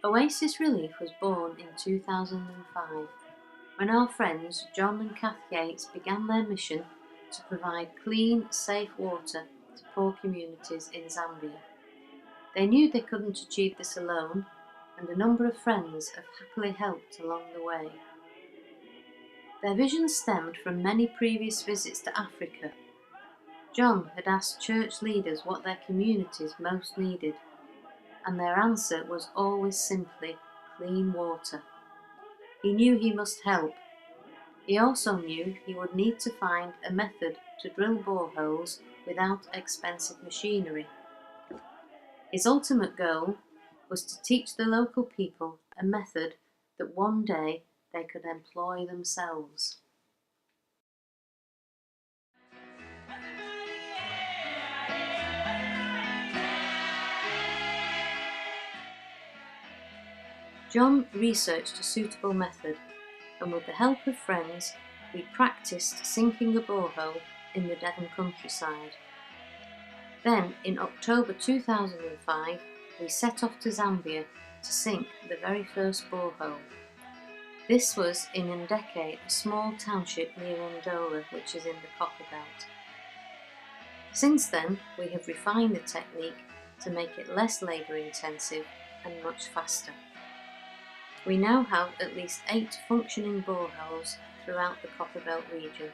Oasis Relief was born in 2005 when our friends John and Kath Yates began their mission to provide clean, safe water to poor communities in Zambia. They knew they couldn't achieve this alone, and a number of friends have happily helped along the way. Their vision stemmed from many previous visits to Africa. John had asked church leaders what their communities most needed, and their answer was always simply clean water. He knew he must help. He also knew he would need to find a method to drill boreholes without expensive machinery. His ultimate goal was to teach the local people a method that one day they could employ themselves. John researched a suitable method, and with the help of friends, we practiced sinking a borehole in the Devon countryside. Then, in October 2005, we set off to Zambia to sink the very first borehole. This was in Ndeke, a small township near Ndola, which is in the Copper Belt. Since then, we have refined the technique to make it less labour intensive and much faster. We now have at least 8 functioning boreholes throughout the Copper Belt region.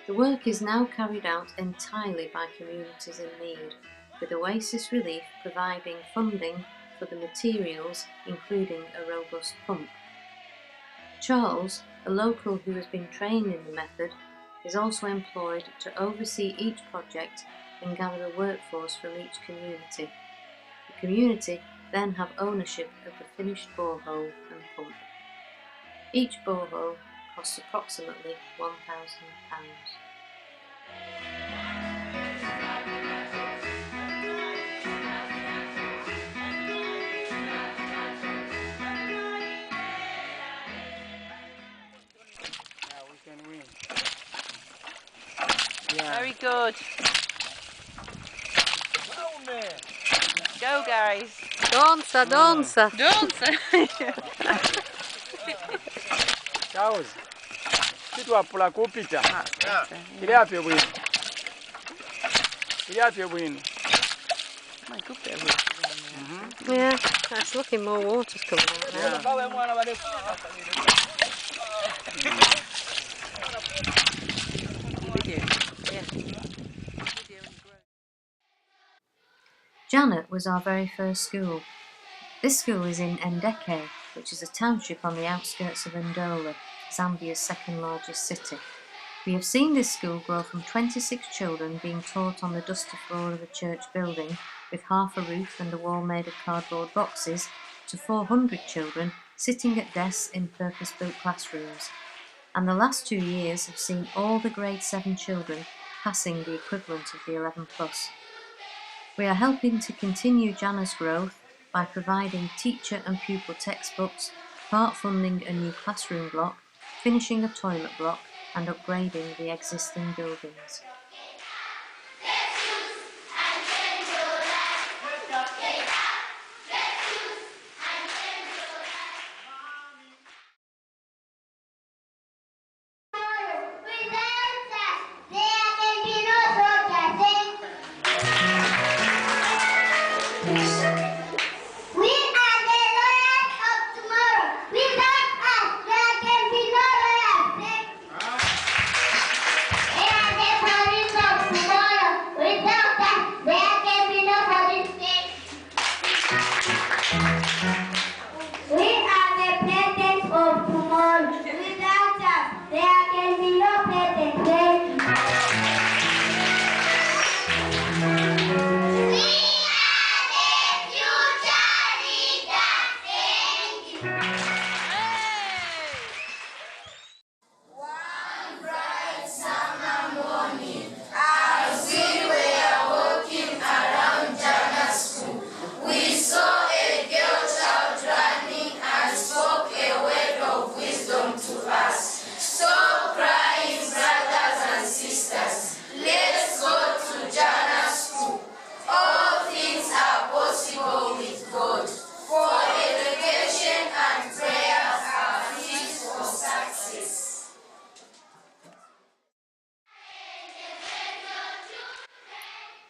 The work is now carried out entirely by communities in need, with Oasis Relief providing funding for the materials, including a robust pump. Charles, a local who has been trained in the method, is also employed to oversee each project and gather a workforce from each community. The community then have ownership of the finished borehole and pump. Each borehole costs approximately £1,000. Yeah. Very good. Go, guys. Danza, danza. Danza. Chaos. Kitu apula kupita. Ile ape bwino. Ile ape bwino. My good bit of water. Yeah, that's looking more water's coming out now. Janet was our very first school. This school is in Ndeke, which is a township on the outskirts of Ndola, Zambia's second largest city. We have seen this school grow from 26 children being taught on the dusty floor of a church building with half a roof and a wall made of cardboard boxes to 400 children sitting at desks in purpose-built classrooms. And the last 2 years have seen all the grade 7 children passing the equivalent of the 11+. We are helping to continue Jana's growth by providing teacher and pupil textbooks, part funding a new classroom block, finishing a toilet block and upgrading the existing buildings.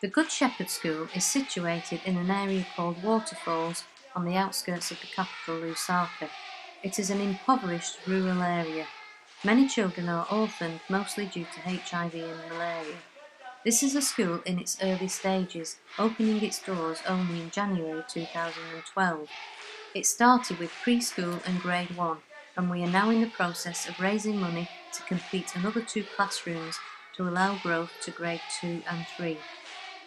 The Good Shepherd School is situated in an area called Waterfalls on the outskirts of the capital, Lusaka. It is an impoverished rural area. Many children are orphaned, mostly due to HIV and malaria. This is a school in its early stages, opening its doors only in January 2012. It started with preschool and grade 1, and we are now in the process of raising money to complete another 2 classrooms to allow growth to grade 2 and 3.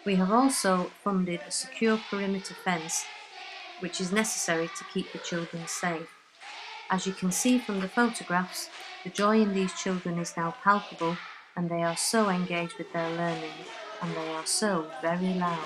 We have also funded a secure perimeter fence, which is necessary to keep the children safe. As you can see from the photographs, the joy in these children is now palpable, and they are so engaged with their learning, and they are so very loud.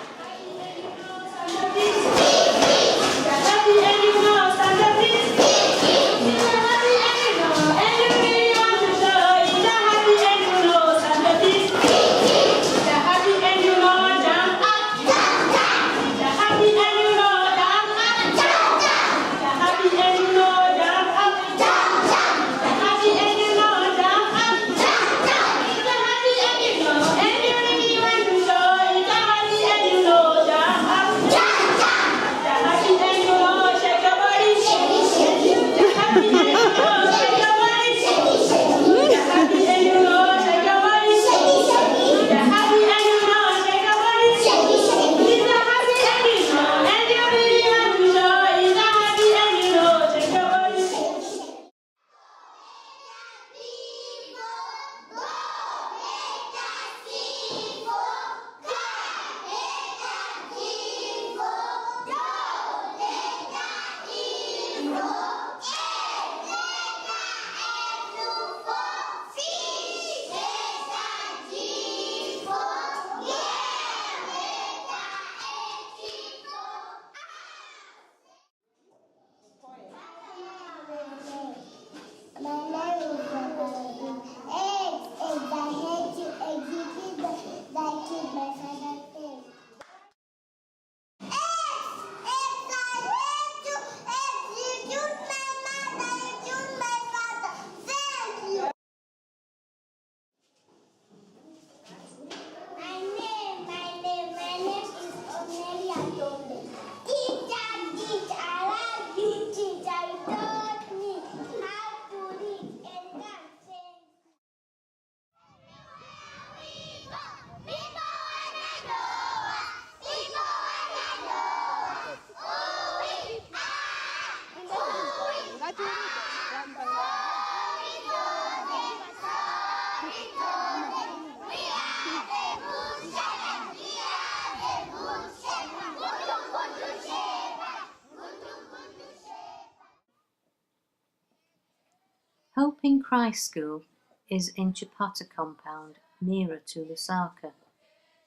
Hope in Christ School is in Chapata compound, nearer to Lusaka.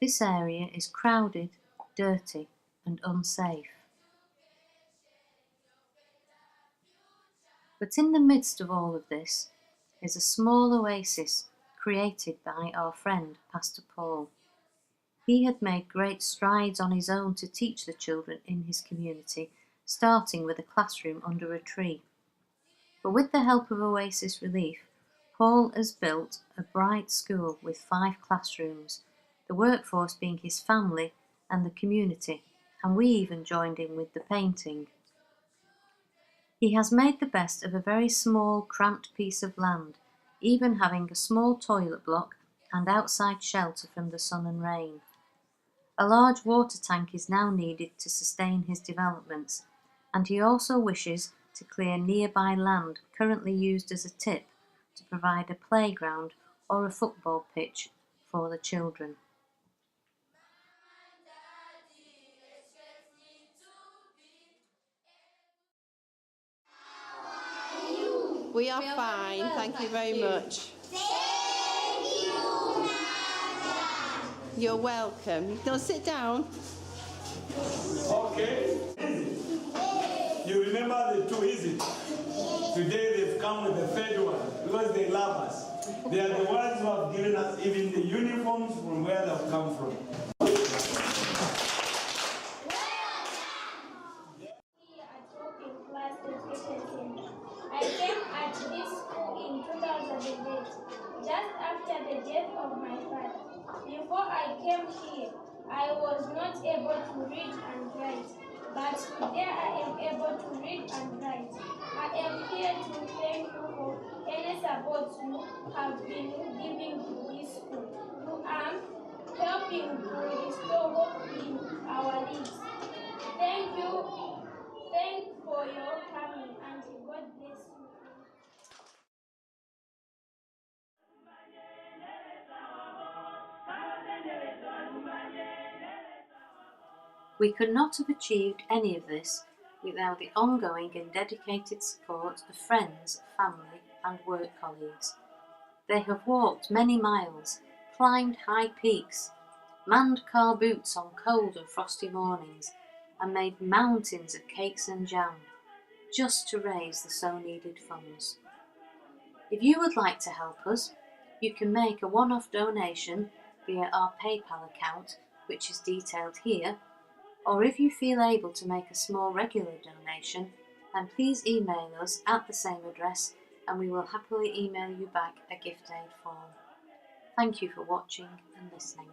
This area is crowded, dirty and unsafe. But in the midst of all of this is a small oasis created by our friend Pastor Paul. He had made great strides on his own to teach the children in his community, starting with a classroom under a tree. But with the help of Oasis Relief, Paul has built a bright school with 5 classrooms, the workforce being his family and the community, and we even joined in with the painting. He has made the best of a very small, cramped piece of land, even having a small toilet block and outside shelter from the sun and rain. A large water tank is now needed to sustain his developments, and he also wishes to clear nearby land currently used as a tip to provide a playground or a football pitch for the children. We are fine, thank you very much. Thank you, Nana. You're welcome. Now sit down. Okay. You remember the 2, is it? Today they've come with the 3rd one because they love us. They are the ones who have given us even the uniforms from where they've come from. I came at this school in 2008, just after the death of my father. Before I came here, I was not able to read and write, but today I am able to read and write. I am here to thank you for any support you have been giving to this school. You are helping to restore hope in our lives. Thank you. Thank for your coming, and God bless you. We could not have achieved any of this without the ongoing and dedicated support of friends, family and work colleagues. They have walked many miles, climbed high peaks, manned car boots on cold and frosty mornings, and made mountains of cakes and jam, just to raise the so-needed funds. If you would like to help us, you can make a one-off donation via our PayPal account, which is detailed here, or if you feel able to make a small regular donation, then please email us at the same address and we will happily email you back a gift aid form. Thank you for watching and listening.